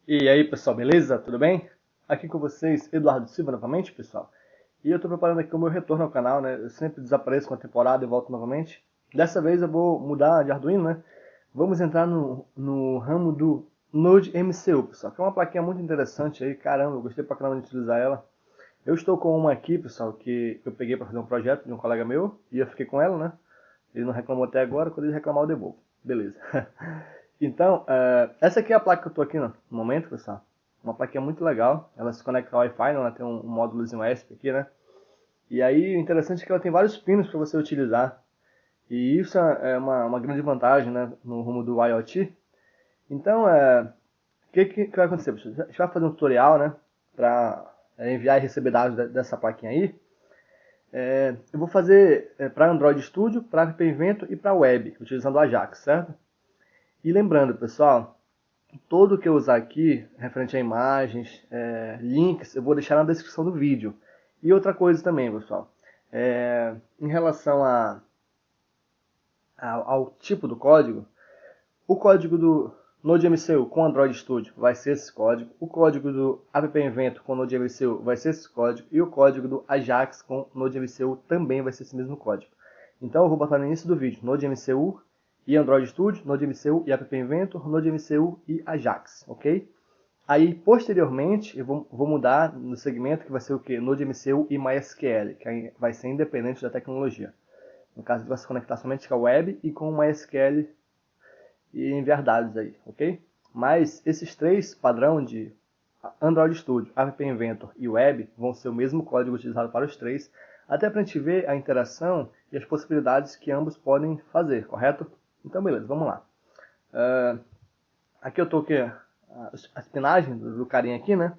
E aí pessoal, beleza? Tudo bem? Aqui com vocês, Eduardo Silva novamente, pessoal. E eu estou preparando aqui o meu retorno ao canal, né? Eu sempre desapareço com a temporada e volto novamente. Dessa vez eu vou mudar de Arduino, né? Vamos entrar no ramo do Node MCU, pessoal, que é uma plaquinha muito interessante aí. Caramba, eu gostei pra caramba de utilizar ela. Eu estou com uma aqui, pessoal, que eu peguei para fazer um projeto de um colega meu e eu fiquei com ela, né? Ele não reclamou até agora, quando ele reclamar eu devolvo. Beleza. Então, essa aqui é a placa que eu estou aqui no momento, pessoal. Uma plaquinha muito legal. Ela se conecta ao Wi-Fi, ela tem um módulozinho ESP aqui, né? E aí, o interessante é que ela tem vários pinos para você utilizar. E isso é uma grande vantagem, né? No rumo do IoT. Então, o que vai acontecer, pessoal? A gente vai fazer um tutorial, né? Para enviar e receber dados dessa plaquinha aí. Eu vou fazer para Android Studio, para App Invento e para Web, utilizando o Ajax, certo? E lembrando, pessoal, tudo que eu usar aqui, referente a imagens, links, eu vou deixar na descrição do vídeo. E outra coisa também, pessoal, em relação ao tipo do código, o código do NodeMCU com Android Studio vai ser esse código, o código do App Invento com NodeMCU vai ser esse código, e o código do Ajax com NodeMCU também vai ser esse mesmo código. Então eu vou botar no início do vídeo NodeMCU e Android Studio, NodeMCU e App Inventor, NodeMCU e Ajax, ok? Aí, posteriormente, eu vou mudar no segmento que vai ser o que? NodeMCU e MySQL, que vai ser independente da tecnologia. No caso, ele vai se conectar somente com a web e com o MySQL e enviar dados aí, ok? Mas esses três padrão de Android Studio, App Inventor e Web vão ser o mesmo código utilizado para os três, até para a gente ver a interação e as possibilidades que ambos podem fazer, correto? Então, beleza, vamos lá. Aqui eu estou com a espinagem do carinha aqui, né?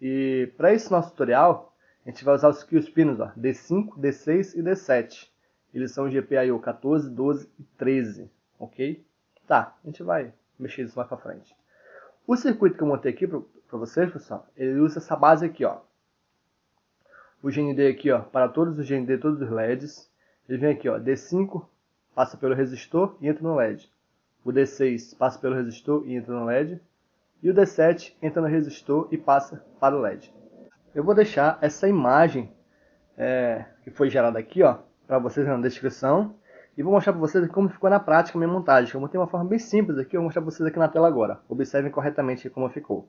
E para esse nosso tutorial, a gente vai usar os pinos ó, D5, D6 e D7. Eles são GPIO 14, 12 e 13, ok? Tá, a gente vai mexer isso mais para frente. O circuito que eu montei aqui para vocês, pessoal, ele usa essa base aqui, ó. O GND aqui, ó, para todos os GND, todos os LEDs. Ele vem aqui, ó, D5, passa pelo resistor e entra no LED. O D6 passa pelo resistor e entra no LED. E o D7 entra no resistor e passa para o LED. Eu vou deixar essa imagem que foi gerada aqui, ó, para vocês na descrição. E vou mostrar para vocês como ficou na prática a minha montagem. Eu montei uma forma bem simples aqui, eu vou mostrar para vocês aqui na tela agora. Observem corretamente como ficou.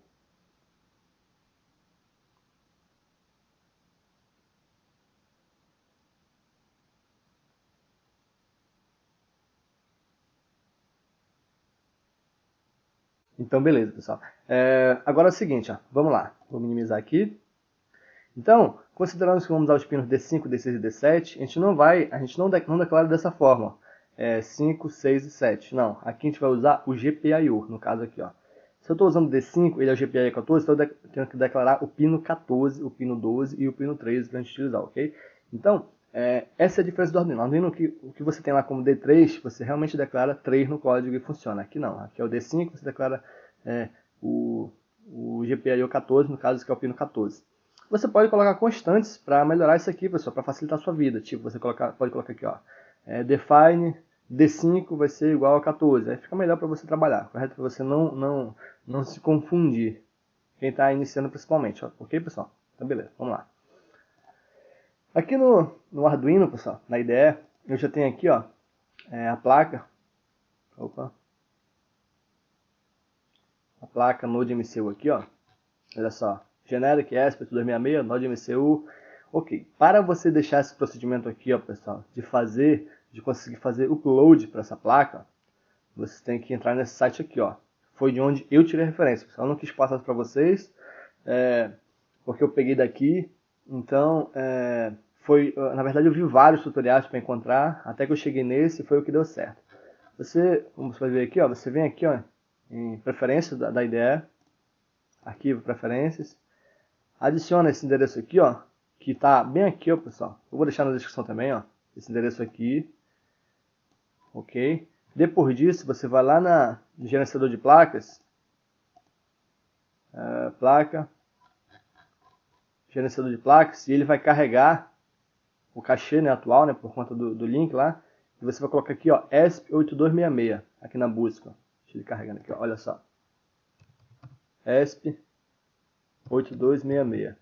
Então, beleza, pessoal. Agora é o seguinte, ó, vamos lá. Vou minimizar aqui. Então, considerando que vamos usar os pinos D5, D6 e D7, a gente não declara dessa forma. 5, 6 e 7. Não, aqui a gente vai usar o GPIO, no caso aqui, ó. Se eu estou usando D5, ele é o GPIO 14, então eu tenho que declarar o pino 14, o pino 12 e o pino 13 para a gente utilizar, ok? Então, essa é a diferença do Arduino. No Arduino, o que você tem lá como D3, você realmente declara 3 no código e funciona. Aqui não, aqui é o D5, você declara o GPIO 14, no caso que é o pino 14. Você pode colocar constantes para melhorar isso aqui, pessoal, para facilitar a sua vida. Tipo, você pode colocar aqui, ó, define D5 vai ser igual a 14. Aí fica melhor para você trabalhar, correto? Para você não se confundir. Quem está iniciando principalmente, ó. Ok, pessoal? Então, beleza, vamos lá. Aqui no Arduino, pessoal, na IDE, eu já tenho aqui, ó, a placa. Opa. A placa NodeMCU aqui, ó. Olha só. Generic ESP 266, NodeMCU. Ok, para você deixar esse procedimento aqui, ó, pessoal, de conseguir fazer upload para essa placa, você tem que entrar nesse site aqui, ó. Foi de onde eu tirei a referência. Eu não quis passar para vocês, porque eu peguei daqui. Então, na verdade eu vi vários tutoriais para encontrar, até que eu cheguei nesse e foi o que deu certo. Como você vai ver aqui, ó, você vem aqui, ó, em preferências da IDE, arquivo preferências. Adiciona esse endereço aqui, ó, que está bem aqui, ó, pessoal. Eu vou deixar na descrição também, ó, esse endereço aqui. Ok? Depois disso, você vai lá no gerenciador de placas. Placa. Gerenciador de placas. E ele vai carregar o cachê, né, atual, né, por conta do link lá. E você vai colocar aqui, ó, ESP8266, aqui na busca. Deixa ele carregando aqui, ó, olha só. ESP8266.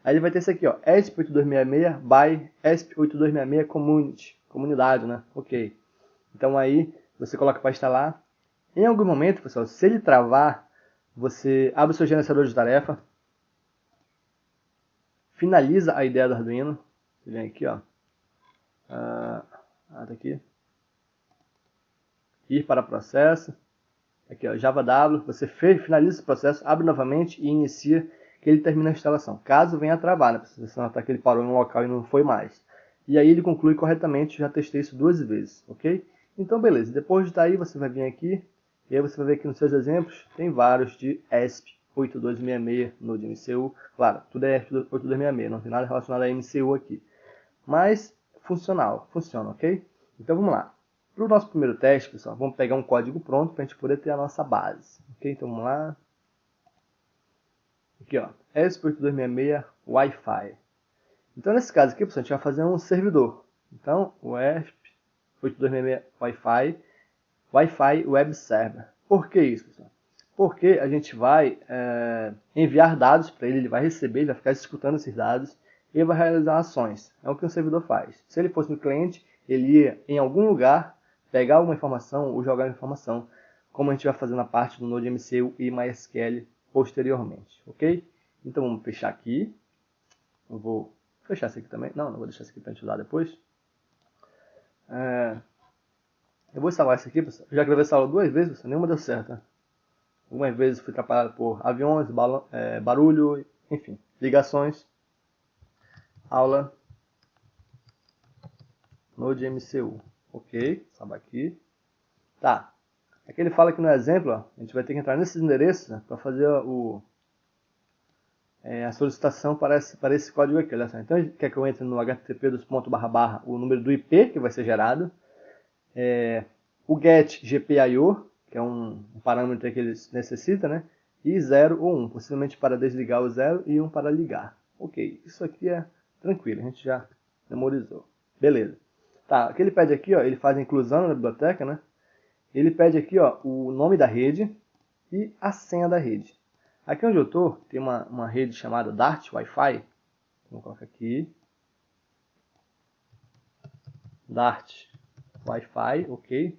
Aí ele vai ter isso aqui, ó, ESP8266 by ESP8266 Community, comunidade, né? Ok. Então aí você coloca para instalar. Em algum momento, pessoal, se ele travar, você abre o seu gerenciador de tarefa, finaliza a ideia do Arduino. Você vem aqui, ó. Tá aqui. Ir para processo. Aqui, ó, JavaW. Você finaliza esse processo, abre novamente e inicia, que ele termina a instalação. Caso venha a travar, né? Você notar que ele parou no local e não foi mais. E aí ele conclui corretamente. Já testei isso 2 vezes, ok? Então, beleza. Depois de estar aí, você vai vir aqui. E aí você vai ver aqui nos seus exemplos, tem vários de ESP8266 no de MCU. Claro, tudo é ESP8266, não tem nada relacionado a MCU aqui. Mas funcional, funciona, ok? Então vamos lá. Para o nosso primeiro teste, pessoal, vamos pegar um código pronto para a gente poder ter a nossa base. Ok? Então vamos lá. Aqui, ó, ESP8266 Wi-Fi. Então nesse caso aqui, pessoal, a gente vai fazer um servidor. Então, o ESP8266 Wi-Fi Web Server. Por que isso, pessoal? Porque a gente vai enviar dados para ele vai receber, ele vai ficar escutando esses dados e vai realizar ações. É o que um servidor faz. Se ele fosse no cliente, ele ia em algum lugar pegar uma informação ou jogar uma informação, como a gente vai fazer na parte do Node MCU e MySQL posteriormente, ok? Então vamos fechar aqui. Eu vou fechar isso aqui também. Não vou deixar isso aqui para a gente usar depois. Eu vou instalar isso aqui, pessoal. Eu já gravei essa aula 2 vezes, pessoal. Nenhuma deu certo. Né? Algumas vezes fui atrapalhado por aviões, barulho, enfim, ligações. Aula Node MCU. Ok, salva aqui. Tá. Aqui ele fala que no exemplo, ó, a gente vai ter que entrar nesses endereços, né, para fazer a solicitação para esse código aqui. Olha só. Então ele quer que eu entre no http o número do IP que vai ser gerado. O get GPIO, que é um parâmetro que ele necessita, né? E 0 ou 1, possivelmente para desligar o 0 e 1 para ligar. Ok, isso aqui é tranquilo, a gente já memorizou. Beleza. Tá, o que ele pede aqui, ó, ele faz a inclusão na biblioteca, né? Ele pede aqui, ó, o nome da rede e a senha da rede. Aqui onde eu estou, tem uma rede chamada Dart Wi-Fi. Vou colocar aqui. Dart Wi-Fi, ok.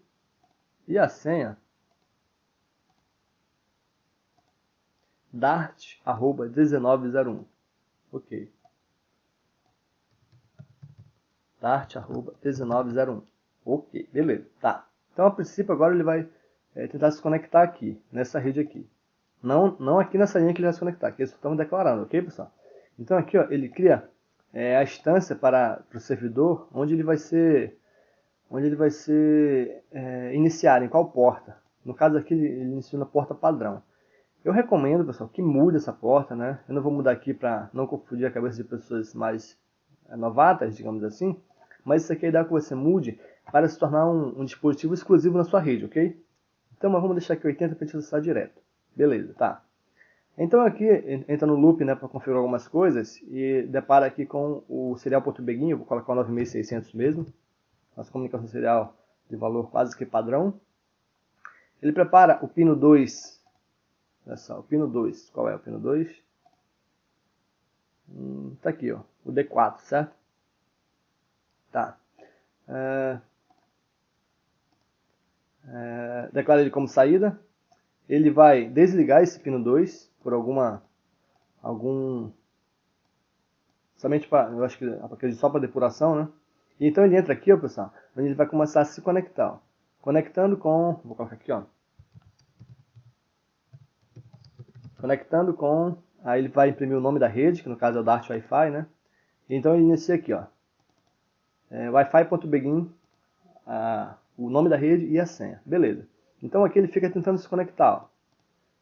E a senha dart@1901. Ok. Dart@1901. Ok, beleza. Tá. Então, a princípio, agora ele vai tentar se conectar aqui, nessa rede aqui. Não aqui nessa linha que ele vai se conectar, que eles estão declarando, ok, pessoal? Então, aqui, ó, ele cria a instância para o servidor, onde ele vai ser iniciado, em qual porta. No caso aqui, ele inicia na porta padrão. Eu recomendo, pessoal, que mude essa porta, né? Eu não vou mudar aqui para não confundir a cabeça de pessoas mais novatas, digamos assim. Mas isso aqui é ideal que você mude para se tornar um dispositivo exclusivo na sua rede, ok? Então, vamos deixar aqui 80 para a gente acessar direto. Beleza, tá. Então aqui, entra no loop, né, para configurar algumas coisas e depara aqui com o serial.begin, eu vou colocar o 9600 mesmo. Nossa comunicação serial de valor quase que padrão. Ele prepara o pino 2. Olha só, o pino 2. Qual é o pino 2? Tá aqui, ó, o D4, certo? Tá. Declara ele como saída. Ele vai desligar esse pino 2 por somente para, eu acho que só para depuração, né? E então ele entra aqui, ó, pessoal, onde ele vai começar a se conectar, ó. Conectando com, vou colocar aqui, ó. Conectando com, aí ele vai imprimir o nome da rede, que no caso é o Dart Wi-Fi, né? E então ele inicia aqui, ó. Wi-Fi.begin, o nome da rede e a senha. Beleza. Então aqui ele fica tentando se conectar, ó.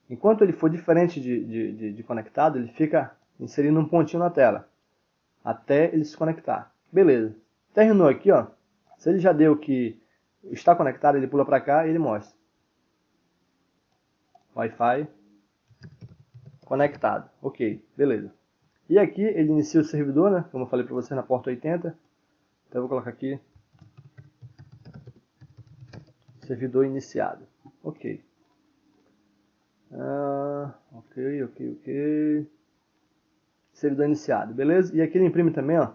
Enquanto ele for diferente de conectado, ele fica inserindo um pontinho na tela, até ele se conectar. Beleza. Terminou aqui, ó. Se ele já deu que está conectado, ele pula para cá e ele mostra. Wi-Fi conectado. Ok, beleza. E aqui ele inicia o servidor, né? Como eu falei para você, na porta 80. Então eu vou colocar aqui servidor iniciado. Ok. Ok. Ok. Servidor iniciado, beleza? E aqui ele imprime também, ó.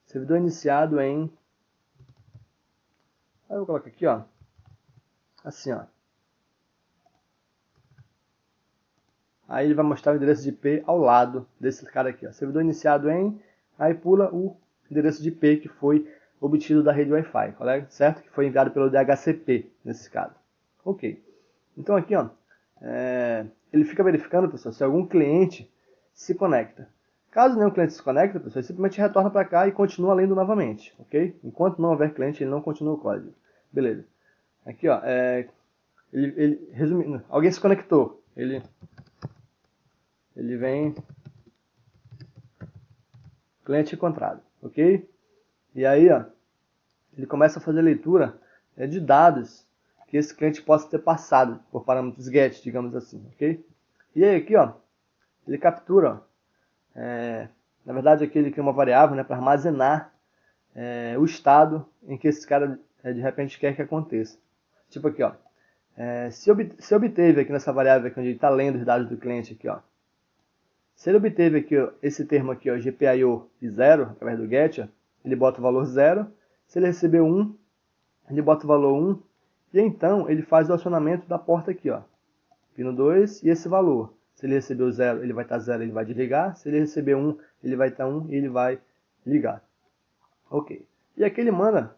Servidor iniciado em... Aí eu vou colocar aqui, ó. Assim, ó. Aí ele vai mostrar o endereço de IP ao lado desse cara aqui, ó. Servidor iniciado em... Aí pula o endereço de IP que foi obtido da rede Wi-Fi, certo? Que foi enviado pelo DHCP, nesse caso. Ok. Então aqui, ó, ele fica verificando, pessoal, se algum cliente se conecta. Caso nenhum cliente se conecte, pessoal, ele simplesmente retorna para cá e continua lendo novamente, ok? Enquanto não houver cliente, ele não continua o código. Beleza. Aqui, ó, resumindo, alguém se conectou. Ele vem cliente encontrado, ok? E aí, ó, ele começa a fazer leitura de dados que esse cliente possa ter passado por parâmetros GET, digamos assim, ok? E aí aqui, ó, ele captura, ó, na verdade aqui ele cria uma variável, né, para armazenar o estado em que esse cara de repente quer que aconteça. Tipo aqui, ó, se obteve aqui nessa variável aqui onde ele está lendo os dados do cliente aqui, ó, se ele obteve aqui, ó, esse termo aqui, ó, GPIO de 0, através do GET, ó, ele bota o valor 0. Se ele recebeu 1, ele bota o valor 1. E então ele faz o acionamento da porta aqui, ó, pino 2 e esse valor. Se ele recebeu 0, ele vai estar 0, ele vai desligar. Se ele receber 1, ele vai estar 1 e ele vai ligar. Ok. E aqui ele manda,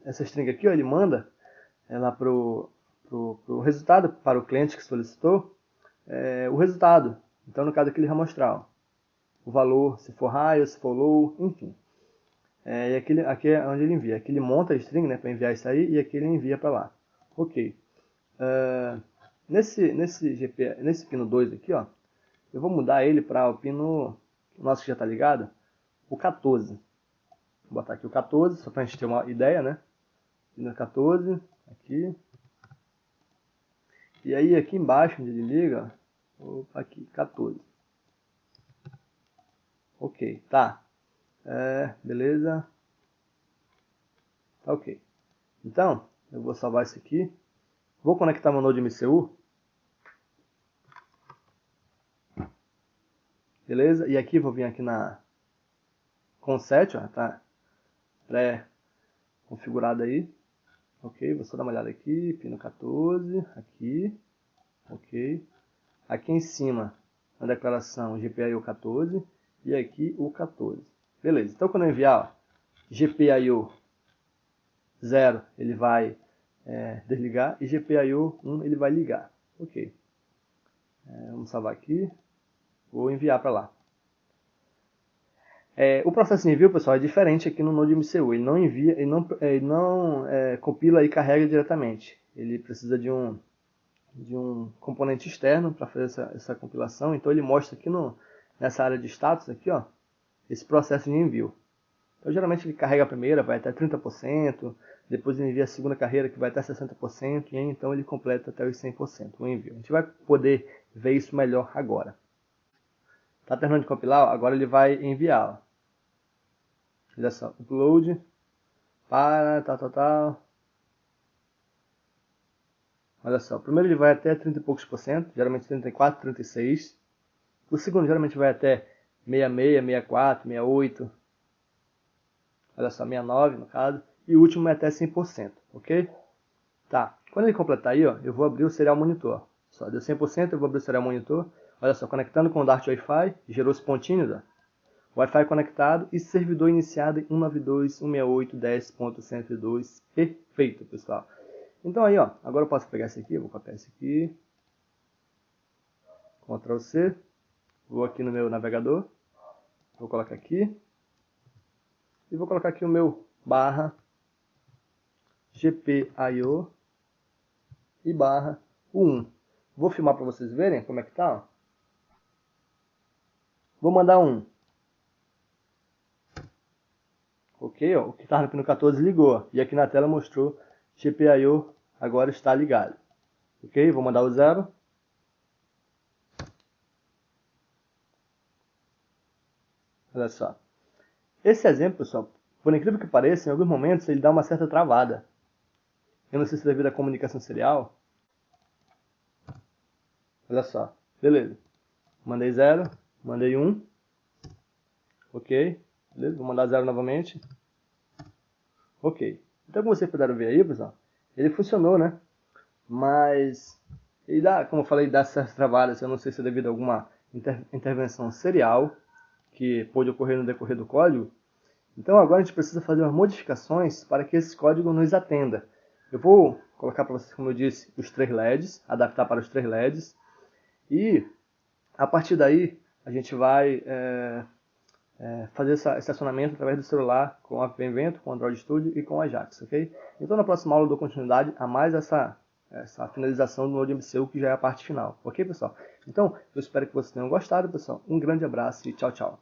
essa string aqui, ó, ele manda lá pro resultado, para o cliente que solicitou, o resultado. Então, no caso aqui, ele vai mostrar, ó, o valor, se for high, se for low, enfim. E aqui é onde ele envia. Aqui ele monta a string, né, para enviar isso aí, e aqui ele envia para lá. Ok. Nesse pino 2 aqui, ó, eu vou mudar ele para o pino nosso que já está ligado, o 14. Vou botar aqui o 14, só para a gente ter uma ideia, né? Pino 14, aqui. E aí aqui embaixo, onde ele liga, opa, aqui, 14. Ok, tá. Beleza. Tá ok. Então, eu vou salvar isso aqui. Vou conectar meu Node MCU. Beleza? E aqui vou vir aqui na Conset, ó, tá pré-configurado aí. Ok, vou só dar uma olhada aqui, pino 14, aqui, ok. Aqui em cima, na declaração GPIO 14 e aqui o 14. Beleza, então quando eu enviar, ó, GPIO 0, ele vai desligar e GPIO 1 ele vai ligar. Ok. Vamos salvar aqui, vou enviar para lá. O processo de envio, pessoal, é diferente aqui no Node MCU. Ele não envia, ele não compila e carrega diretamente. Ele precisa de um componente externo para fazer essa compilação. Então ele mostra aqui nessa área de status aqui, ó, esse processo de envio. Então geralmente ele carrega a primeira, vai até 30%, depois ele envia a segunda carreira que vai até 60%, e aí então ele completa até os 100% o envio. A gente vai poder ver isso melhor agora. Está terminando de compilar, ó, agora ele vai enviar. Ó. Olha só, upload para tal. Olha só, primeiro ele vai até 30 e poucos por cento, geralmente 34, 36. O segundo geralmente vai até 66, 64, 68. Olha só, 69 no caso. E o último é até 100%, ok? Tá, quando ele completar aí, ó, eu vou abrir o Serial Monitor. Só deu 100%, eu vou abrir o Serial Monitor. Olha só, conectando com o Dart Wi-Fi, gerou esse pontinho, ó. Wi-Fi conectado e servidor iniciado em 192.168.10.102. Perfeito, pessoal. Então aí, ó, agora eu posso pegar esse aqui, vou copiar esse aqui. Ctrl C. Vou aqui no meu navegador. Vou colocar aqui. E vou colocar aqui o meu barra GPIO e barra 1. Vou filmar para vocês verem como é que tá, ó. Vou mandar 1. Ok, ó, o que estava no pino 14 ligou. E aqui na tela mostrou GPIO agora está ligado. Ok, vou mandar o 0. Olha só. Esse exemplo, pessoal, por incrível que pareça, em alguns momentos ele dá uma certa travada. Eu não sei se é devido à comunicação serial. Olha só. Beleza. Mandei 0, mandei 1. Ok. Beleza? Vou mandar 0 novamente. Ok. Então, como vocês puderam ver aí, pessoal, ele funcionou, né? Mas, ele dá, como eu falei, dá certos trabalhos. Eu não sei se é devido a alguma intervenção serial que pode ocorrer no decorrer do código. Então, agora a gente precisa fazer umas modificações para que esse código nos atenda. Eu vou colocar para vocês, como eu disse, os 3 LEDs, adaptar para os 3 LEDs. E, a partir daí, a gente vai fazer esse acionamento através do celular com o App Vento, com o Android Studio e com o Ajax, ok? Então, na próxima aula eu dou continuidade a mais essa finalização do NodeMCU, que já é a parte final, ok, pessoal? Então, eu espero que vocês tenham gostado, pessoal. Um grande abraço e tchau, tchau.